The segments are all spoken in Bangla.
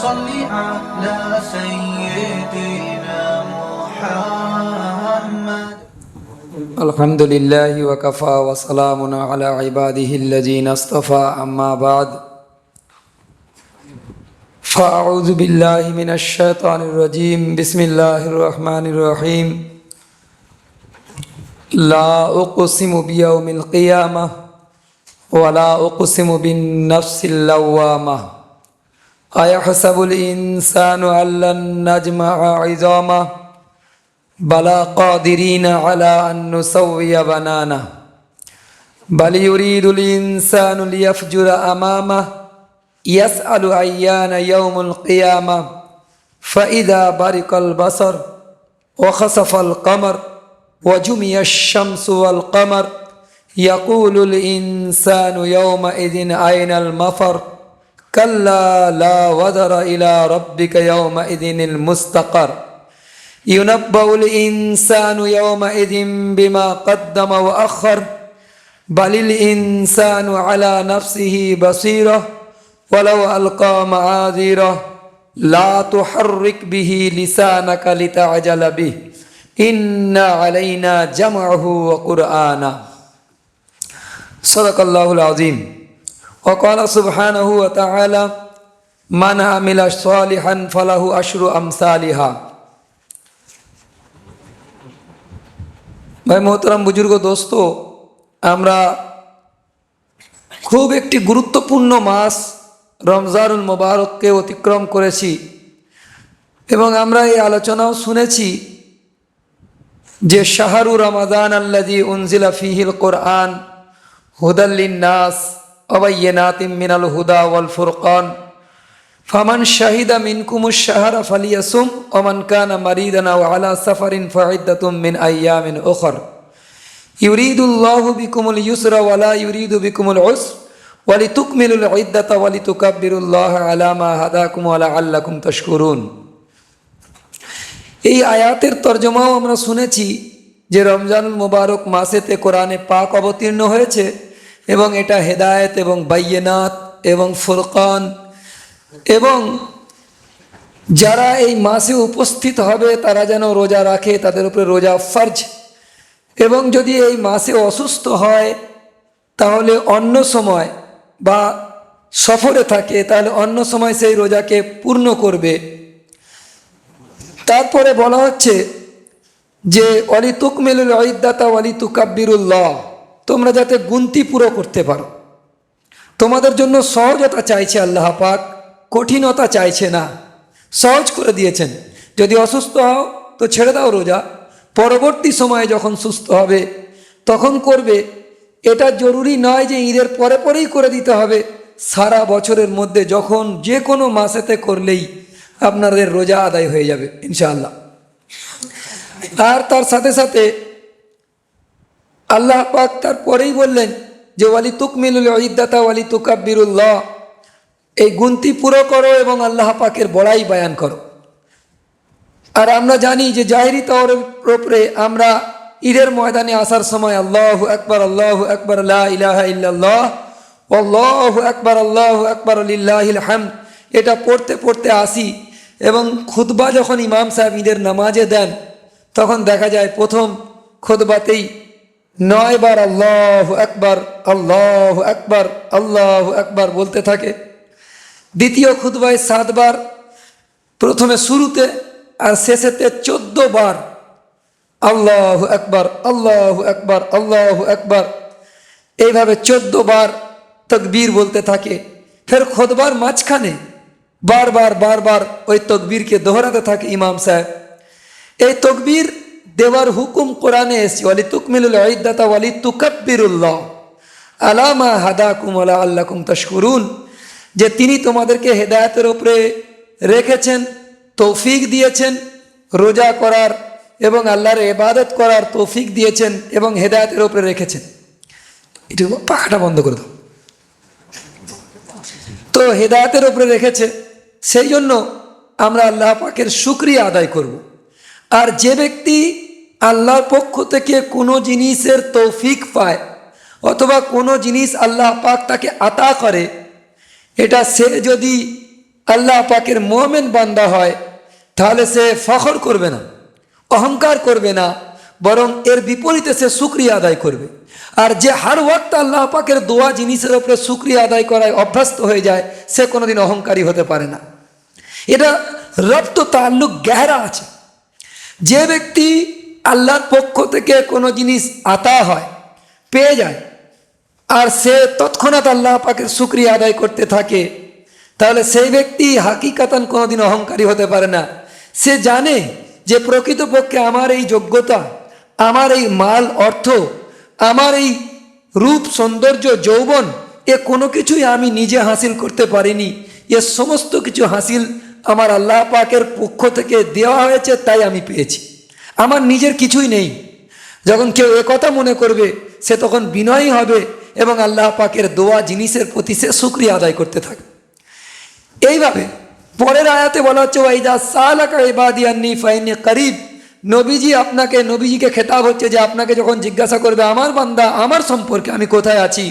صل على سيدنا محمد. الحمد لله وكفى وسلام على عباده الذين اصطفى أما بعد فأعوذ بالله من الشيطان الرجيم بسم الله الرحمن الرحيم لا أقسم بيوم القيامة ولا أقسم بالنفس اللوامة أيحسب الإنسان أن لن نجمع عظامه بلى قادرين على أن نسوي بنانه بل يريد الإنسان ليفجر أمامه يسأل أيان يوم القيامة فإذا برق البصر وخسف القمر وجمع الشمس والقمر يقول الإنسان يومئذ أين المفر كلا لا وزر إلى ربك يومئذ المستقر ينبأ الإنسان يومئذ بما قدم وأخر بل الإنسان على نفسه بصيرة ولو ألقى معاذيره لا تحرك به لسانك لتعجل به إن علينا جمعه وقرآنه صدق الله العظيم وقال سبحانه وتعالى من عمل صالحا فله أشر أمثالها ভাই মোহতারাম বুজুর্গ দোস্ত, আমরা খুব একটি গুরুত্বপূর্ণ মাস রমজানুল মুবারককে অতিক্রম করেছি এবং আমরা এই আলোচনাও শুনেছি যে শাহরু রমাদান আল্লাযী উনজিলা ফীহিল কোরআন হুদাল লিন্নাস ওয়া বায়্যিনাতিম মিনাল হুদা ওয়াল ফুরকান ফামান শাহিদা মিনকুমুশ শাহরা ফালিয়াসুম ওয়া মান কানা মারিদান আও আলা সাফারিন ফাইদ্দাতুম মিন আইয়ামিন উখর ইউরিদুল্লাহু বিকুমুল ইউসরা ওয়া লা ইউরিদু বিকুমুল উসর ওয়া লিতুকমিলুল ইদ্দাতা ওয়া লিতুকাব্বিরুল্লাহা আলা মা হাদাকুম ওয়া লাআল্লাকুম তাশকুরুন। এই আয়াতের তরজমাও আমরা শুনেছি যে রমজানুল মুবারক মাসেতে কোরআনে পাক অবতীর্ণ হয়েছে এবং এটা হেদায়েত এবং বায়্যিনাত এবং ফুরকান, এবং যারা এই মাসে উপস্থিত হবে তারা যেন রোজা রাখে, তাদের উপরে রোজা ফরজ, এবং যদি এই মাসে অসুস্থ হয় তাহলে অন্য সময় বা সফরে থাকে তাহলে অন্য সময় সেই রোজাকে পূর্ণ করবে। তারপরে বলা হচ্ছে যে ওয়ালি তুকমিলুল ইদ্দাতা ওয়ালি তুকাব্বিরুল্লাহ, তোমরা যাতে গুনতি পুরো করতে পারো। তোমাদের জন্য সহজতা চাইছে আল্লাহ পাক, কঠিনতা চাইছে না, সহজ করে দিয়েছেন। যদি অসুস্থ হও তো ছেড়ে দাও রোজা, পরবর্তী সময়ে যখন সুস্থ হবে তখন করবে। এটা জরুরি নয় যে ঈদের পরে পরেই করে দিতে হবে, সারা বছরের মধ্যে যখন যে কোনো মাসেতে করলেই আপনাদের রোজা আদায় হয়ে যাবে ইনশাআল্লাহ। আর তার সাথে সাথে আল্লাহ পাক তারপরেই বললেন যে ওয়ালি তুকমিলুল ইদ্দাতা ওয়ালি তুকাব্বিরুল্লাহ, এই গুনতি পুরো করো এবং আল্লাহ পাকের বড়াই বয়ান করো। আর আমরা জানি যে জাহেরি তওরের উপরে আমরা ঈদের ময়দানে আসার সময় আল্লাহু আকবার লা ইলাহা ইল্লাল্লাহ আল্লাহু আকবার লিল্লাহিল হামদ এটা পড়তে পড়তে আসি, এবং খুতবা যখন ইমাম সাহেব ঈদের নামাজে দেন তখন দেখা যায় প্রথম খুতবাতেই 9 বার আল্লাহু আকবার বলতে থাকে, দ্বিতীয় খুতবায় 7 বার, প্রথমে শুরুতে আর শেষেতে 14 বার আল্লাহু আকবার, এইভাবে 14 বার তাকবীর বলতে থাকে। ফের খুতবার মাঝখানে বারবার ওই তাকবীরকে দোহরাতে থাকে ইমাম সাহেব। এই তাকবীর দেওয়ার হুকুম কোরআনে এসেছে, ওয়ালি তুকমিলুল ইদ্দাতা ওয়ালি তুকাব্বিরুল্লাহ আলা মা হাদাকুম ওয়া লাআল্লাকুম তাশকুরুন, যে তিনি তোমাদেরকে হেদায়েতের উপরে রেখেছেন, তৌফিক দিয়েছেন রোজা করার এবং আল্লাহর ইবাদত করার তৌফিক দিয়েছেন এবং হেদায়েতের উপরে রেখেছেন। এটা পাখাটা বন্ধ করে দাও। তো হেদায়েতের উপরে রেখেছে, সেই জন্য আমরা আল্লাহ পাকের শুকরিয়া আদায় করব। আর যে ব্যক্তি আল্লাহর পক্ষ থেকে কোনো জিনিসের তৌফিক পায় অথবা কোনো জিনিস আল্লাহ পাক তাকে আতা করে, এটা সে যদি আল্লাহ পাকের মুমিন বান্দা হয়, তাহলে সে ফখর করবে না, অহংকার করবে না, বরং এর বিপরীতে সে শুকরিয়া আদায় করবে। আর যে হার ওয়াক্ত আল্লাহ পাকের দোয়া জিনিসের উপরে শুকরিয়া আদায় করায় অভ্যস্ত হয়ে যায়, সে কোনোদিন অহংকারী হতে পারে না। এটা রব্ত তাল্লুক গেহরা আছে। যে ব্যক্তি আল্লাহর পক্ষ থেকে কোনো জিনিস আতা হয়, পেয়ে যায়, আর সে তৎক্ষণাৎ আল্লাহ পাকের শুকরিয়া আদায় করতে থাকে, তাহলে সেই ব্যক্তি হাকিকাতান কোনোদিন অহংকারী হতে পারে না। সে জানে যে প্রকৃতপক্ষে আমার এই যোগ্যতা, আমার এই মাল অর্থ, আমার এই রূপ সৌন্দর্য যৌবন, এ কোনো কিছুই আমি নিজে হাসিল করতে পারিনি। এ সমস্ত কিছু হাসিল আমার আল্লাহ পাকের পক্ষ থেকে দেওয়া হয়েছে, তাই আমি পেয়েছি, আমার নিজের কিছুই নেই। যখন কেউ একথা মনে করবে, সে তখন বিনয়ী হবে এবং আল্লাহ পাকের দোয়া জিনিসের প্রতি সে শুকরিয়া আদায় করতে থাকবে। এইভাবে পরের আয়াতে বলা হচ্ছে, ওয়াইদা সালাকা ইবাদি আন্নী ফাইন্নী করিব। নবীজিকে খেতাব হচ্ছে যে আপনাকে যখন জিজ্ঞাসা করবে আমার বান্দা আমার সম্পর্কে, আমি কোথায় আছি,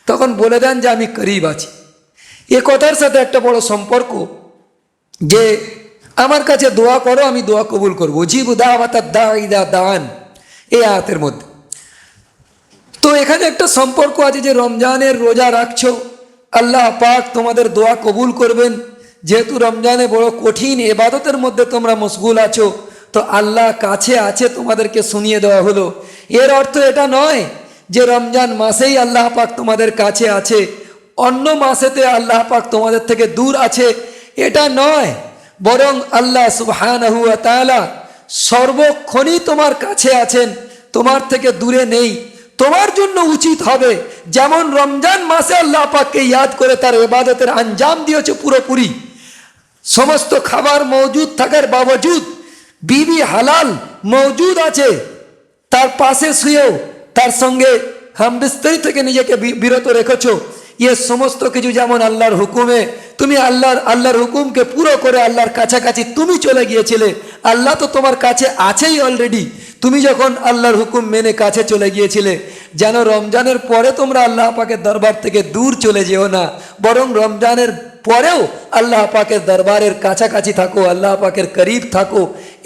তখন বলে দেন যে আমি করিব আছি। এ কথার সাথে একটা বড় সম্পর্ক, যে আমার কাছে দোয়া করো, আমি দোয়া কবুল করবো। জিবু দাওয়াতাদ দাঈ ইযা দাআন, এই আয়াতের মধ্যে। তো এখানে একটা সম্পর্ক আছে যে রমজানের রোজা রাখছো, আল্লাহ পাক তোমাদের দোয়া কবুল করবেন। যেহেতু রমজানে বড় কঠিন ইবাদতের মধ্যে তোমরা মশগুল আছো, তো আল্লাহ কাছে আছে, তোমাদেরকে শুনিয়ে দেওয়া হলো। এর অর্থ এটা নয় যে রমজান মাসেই আল্লাহ পাক তোমাদের কাছে আছে, অন্য মাসেতে আল্লাহ পাক তোমাদের থেকে দূর আছে, এটা নয়। বরং আল্লাহ সুবহানাহু ওয়া তাআলা সর্বক্ষণই তোমার কাছে আছেন, তোমার থেকে দূরে নেই। তোমার জন্য উচিত হবে যেমন রমজান মাসে আল্লাহ পাককে ইয়াদ করে তার ইবাদতের আঞ্জাম দিয়েছে পুরোপুরি, সমস্ত খাবার মজুদ থাকার বাবজুদ, বিবি হালাল মজুদ আছে, তার পাশে শুয়েও তার সঙ্গে হামবিস্তরি থেকে নিজেকে বিরত রেখেছো। ইয়ে সমস্ত কিছু যেমন আল্লাহর হুকুমে তুমি আল্লাহর হুকুমকে পুরো করে আল্লাহর কাছাকাছি তুমি চলে গিয়েছিলে, আল্লাহ তো তোমার কাছে আছেই অলরেডি। তুমি যখন আল্লাহর হুকুম মেনে কাছে চলে গিয়েছিলে, যেন রমজানের পরে তোমরা আল্লাহ পাকের দরবার থেকে দূর চলে যেও না, বরং রমজানের পরেও আল্লাহ পাকের দরবারের কাছাকাছি থাকো, আল্লাহ পাকের করিব থাকো।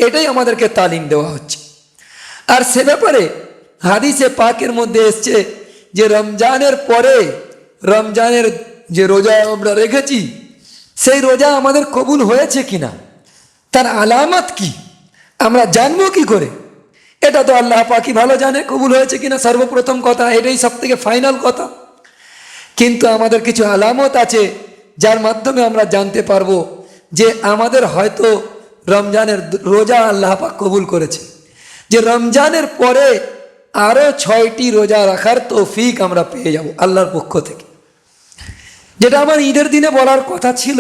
এটাই আমাদেরকে তালিম দেওয়া হচ্ছে। আর সে ব্যাপারে হাদিসে পাকের মধ্যে এসছে যে রমজানের পরে রমজানের যে রোজা আমরা রেখেছি, সেই রোজা আমাদের কবুল হয়েছে কিনা, তার আলামত কি, আমরা জানবো কি করে? এটা তো আল্লাহ পাকই ভালো জানে কবুল হয়েছে কিনা, সর্বপ্রথম কথা, এটাই সব থেকে ফাইনাল কথা। কিন্তু আমাদের কিছু আলামত আছে যার মাধ্যমে আমরা জানতে পারবো যে আমাদের হয়তো রমজানের রোজা আল্লাহ পাক কবুল করেছে, যে রমজানের পরে আরও 6টি রোজা রাখার তৌফিক আমরা পেয়ে যাব আল্লাহর পক্ষ থেকে। যেটা আমার ঈদের দিনে বলার কথা ছিল,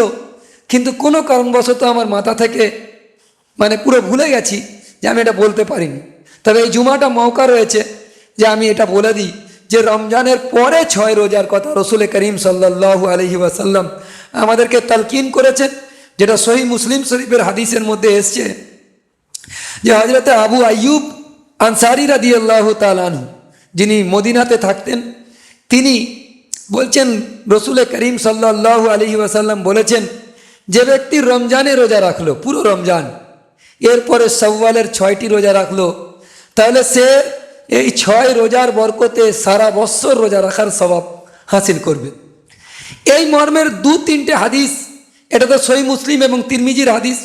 কিন্তু কোনো কারণবশত আমার মাথা থেকে পুরো ভুলে গেছি যে আমি এটা বলতে পারিনি। তবে এই জুমাটা মৌকা রয়েছে যে আমি এটা বলে দিই যে রমজানের পরে 6 রোজার কথা রসুল করিম সাল্লাল্লাহু আলাইহি ওয়াসাল্লাম আমাদেরকে তালকিন করেছেন, যেটা সহিহ মুসলিম শরীফের হাদিসের মধ্যে এসছে যে হযরতে আবু আইয়ুব আনসারী রাদিয়াল্লাহু তাআলা আনহু, যিনি মদিনাতে থাকতেন, তিনি বলছেন রসুল করিম সাল্লাল্লাহু আলাইহি ওয়াসাল্লাম বলেছেন, যে ব্যক্তি রমজানে রোজা রাখলো পুরো রমজান, এরপরে শাওয়ালের 6টি রোজা রাখলো, তাহলে সে এই 6 রোজার বরকতে সারা বছর রোজা রাখার সওয়াব হাসিল করবে। এই মর্মের 2-3টে হাদিস, এটা তো সহিহ মুসলিম এবং তিরমিজির হাদিস।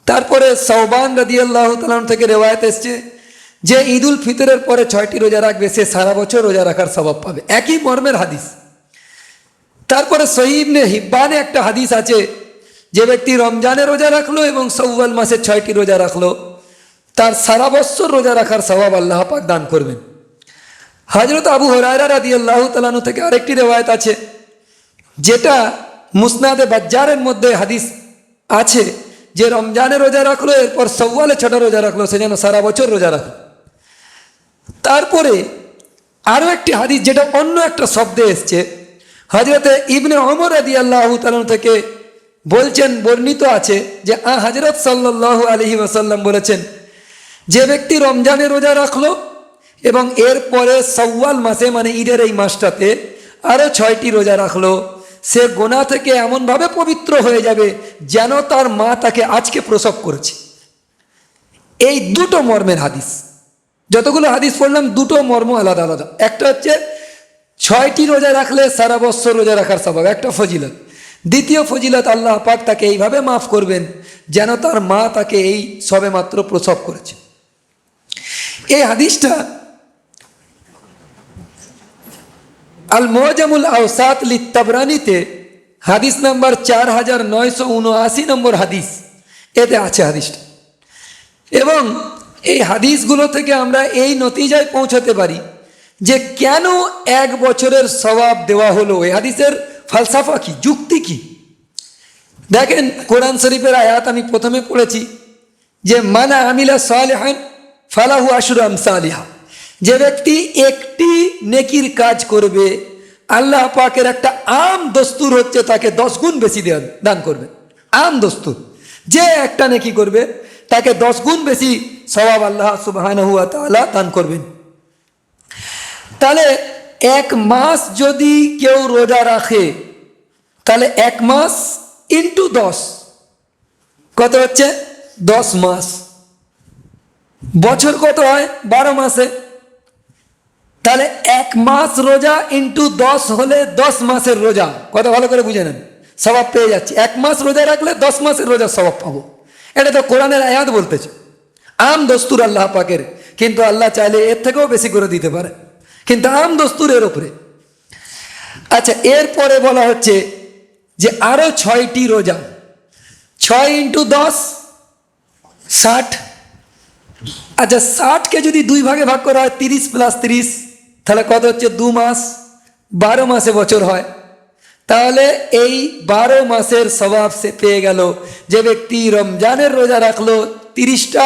তারপরে সাওবান রাদিয়াল্লাহু তাআলা থেকে রেওয়ায়েত এসছে যে ঈদুল ফিতরের পরে 6টি রোজা রাখবে, সে সারা বছর রোজা রাখার সওয়াব পাবে, একই মর্মের হাদিস। তারপরে সহিহ ইবনে হিব্বানে একটা হাদিস আছে, যে ব্যক্তি রমজানে রোজা রাখলো এবং শাওয়াল মাসে 6টি রোজা রাখলো, তার সারা বছর রোজা রাখার সওয়াব আল্লাহ পাক দান করবেন। হযরত আবু হুরায়রা রাদিয়াল্লাহু তাআলা থেকে আরেকটি রিওয়ায়াত আছে, যেটা মুসনাদে বাজ্জারের মধ্যে হাদিস আছে, যে রমজানে রোজা রাখলো, এরপর শাওয়ালে 6টা রোজা রাখলো, সে যেন সারা বছর রোজা রাখলো। তারপরে আরও একটি হাদিস, যেটা অন্য একটা শব্দে এসছে, হযরতে ইবনে ওমর রাদিয়াল্লাহু তাআলা থেকে বলছেন, বর্ণিত আছে যে হযরত সাল্লাল্লাহু আলাইহি ওয়াসাল্লাম বলেছেন, যে ব্যক্তি রমজানে রোজা রাখলো এবং এরপরে শাওয়াল মাসে ঈদের এই মাসটাতে আরও 6টি রোজা রাখলো, সে গোনা থেকে এমনভাবে পবিত্র হয়ে যাবে যেন তার মা তাকে আজকে প্রসব করেছে। এই দুটো মর্মের হাদিস, যতগুলো হাদিস পড়লাম দুটো মর্ম আলাদা আলাদা। একটা হচ্ছে 6টি রোজা রাখলে সারা বছর রোজা রাখার স্বভাব, একটা ফজিলত। দ্বিতীয় ফজিলত, আল্লাহ পাক তাকে এইভাবে মাফ করবেন যেন তার মা তাকে এই সবেমাত্র প্রসব করেছে। এই হাদিসটা আল মুআজামুল আওসাত লিত-তাবরানীতে হাদিস নাম্বার 4979 নম্বর হাদিস, এতে আছে হাদিসটা। এবং এই হাদিসগুলো থেকে আমরা এই নতিজায় পৌঁছাতে পারি যে কেন 1 বছরের সওয়াব দেওয়া হলো। এই হাদিসের ফালসাফা কি, যুক্তি কি? দেখেন, কোরআন শরীফের আয়াত আমি প্রথমে পড়েছি যে মান আমিলা সালিহান ফালাহু আশরু আমসালিহা। যে ব্যক্তি একটি নেকির কাজ করবে, আল্লাহ পাকের একটা আম দস্তুর হচ্ছে তাকে 10 গুণ বেশি দান করবে। আম দস্তুর, যে একটা নেকি করবে তাকে 10 গুণ বেশি সওয়াব আল্লাহ সুবহানাহু ওয়া তাআলা দান করবেন। তাহলে 1 মাস যদি কেউ রোজা রাখে, তাহলে 1 মাস ইন্টু 10 কত হচ্ছে? 10 মাস। বছর কত হয়? 12 মাসে। তাহলে 1 মাস রোজা ইন্টু 10 হলে 10 মাসের রোজা। কত ভালো করে বুঝে নেন, সওয়াব পেয়ে যাচ্ছি। 1 মাস রোজা রাখলে 10 মাসের রোজা সওয়াব পাবো। এটা তো কোরআনের আয়াত বলতেছে, আম দস্তুর আল্লাহ পাকের। কিন্তু আল্লাহ চাইলে এর থেকেও বেশি করে দিতে পারে, কিন্তু আম দস্তুরের ওপরে। আচ্ছা, এরপরে বলা হচ্ছে যে আরো 6টি রোজা, 6 ইন্টু 10 60। আচ্ছা, 60কে যদি 2 ভাগে ভাগ করা হয়, 30 প্লাস 30, তাহলে কত হচ্ছে? 2 মাস। 12 মাসে বছর হয়। তাহলে এই 12 মাসের সওয়াব সে পেয়ে গেল। যে ব্যক্তি রমজানের রোজা রাখলো 30টা,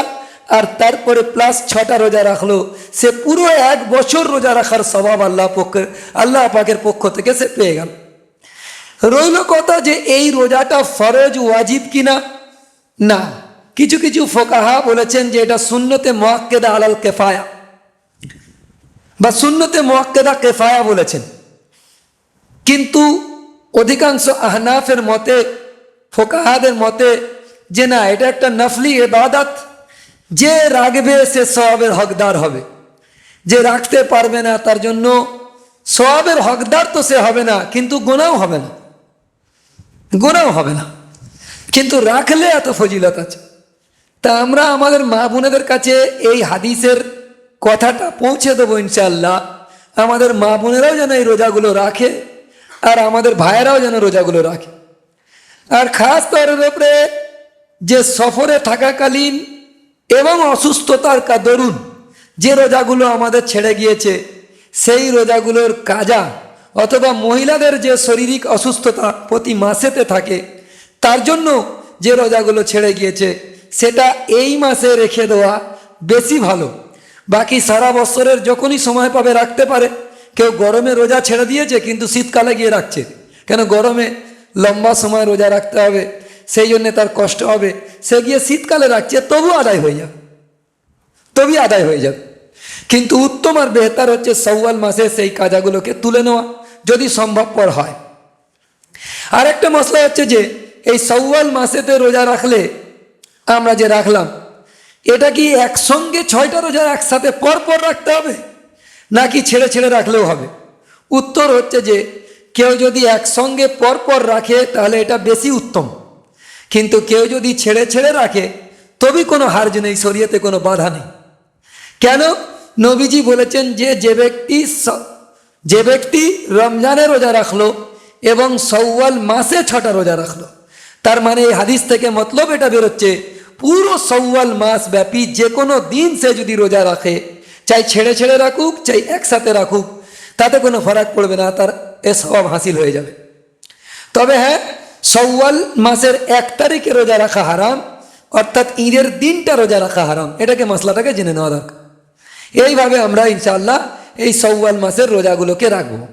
আর তারপরে প্লাস 6টা রোজা রাখলো, সে পুরো 1 বছর রোজা রাখার সওয়াব আল্লাহ পাকের পক্ষ থেকে সে পেয়ে গেল। রইল কথা যে এই রোজাটা ফরজ ওয়াজিব কিনা। না, কিছু কিছু ফোকাহা বলেছেন যে এটা সুন্নতে মুআক্কাদা আলাল কিফায়া বা সুন্নতে মুআক্কাদা কিফায়া বলেছেন। কিন্তু অধিকাংশ আহনাফের মতে, ফোকাহাদের মতে, যে না, এটা একটা নফলি ইবাদত, যে রাখবে সে সওয়াবের হকদার হবে, যে রাখতে পারবে না তার জন্য সওয়াবের হকদার তো সে হবে না, কিন্তু গুনাহও হবে না, গুনাহও হবে না, কিন্তু রাখলে এত ফজিলত আছে। তা আমরা আমাদের মা বোনেদের কাছে এই হাদিসের কথাটা পৌঁছে দেবো ইনশাআল্লাহ। আমাদের মা বোনেরাও যেন এই রোজাগুলো রাখে, আর আমাদের ভাইয়েরাও যেন রোজাগুলো রাখে। আর খাস তরের উপরে যে সফরে থাকাকালীন এবং অসুস্থতার দরুন যে রোজাগুলো আমাদের ছেড়ে গিয়েছে, সেই রোজাগুলোর কাজা, অথবা মহিলাদের যে শারীরিক অসুস্থতা প্রতি মাসেতে থাকে, তার জন্য যে রোজাগুলো ছেড়ে গিয়েছে, সেটা এই মাসে রেখে দেওয়া বেশি ভালো। বাকি সারা বছরের যখনই সময় পাবে রাখতে পারে। কেউ গরমে রোজা ছেড়ে দিয়েছে কিন্তু শীতকালে গিয়ে রাখছে, কেন? গরমে লম্বা সময় রোজা রাখতে হবে, সেই জন্যে তার কষ্ট হবে, সে গিয়ে শীতকালে রাখছে, তবু আদায় হয়ে যাবে। কিন্তু উত্তম আর বেহতার হচ্ছে শাওয়াল মাসে সেই কাজাগুলোকে তুলে নেওয়া, যদি সম্ভবপর হয়। আর একটা মশলা হচ্ছে যে এই শাওয়াল মাসেতে রোজা রাখলে, আমরা যে রাখলাম, এটা কি একসঙ্গে 6টা রোজা একসাথে পরপর রাখতে হবে, নাকি ছেড়ে ছেড়ে রাখলেও হবে? উত্তর হচ্ছে যে কেউ যদি একসঙ্গে পরপর রাখে তাহলে এটা বেশি উত্তম, কিন্তু কেউ যদি ছেড়ে ছেড়ে রাখে তবে কোনো হার্জ নেই, শরীয়তে কোনো বাধা নেই। কেন? নবীজি বলেছেন যে যে ব্যক্তি রমজানে রোজা রাখলো এবং শাওয়াল মাসে 6টা রোজা রাখলো, তার মানে এই হাদিস থেকে মতলব এটা বেরোচ্ছে পুরো শাওয়াল মাস ব্যাপী যে কোনো দিন সে যদি রোজা রাখে, চাই ছেড়ে ছেড়ে রাখুক চাই একসাথে রাখুক, তাতে কোনো ফারাক পড়বে না, তার এ সওয়াব হাসিল হয়ে যাবে। তবে হ্যাঁ, শাওয়াল মাসের 1 তারিখে রোজা রাখা হারাম, অর্থাৎ ঈদের দিনটা রোজা রাখা হারাম। এটাকে মশলাটাকে জেনে নেওয়া দরকার। এইভাবে আমরা ইনশাআল্লাহ এই শাওয়াল মাসের রোজাগুলোকে রাখবো।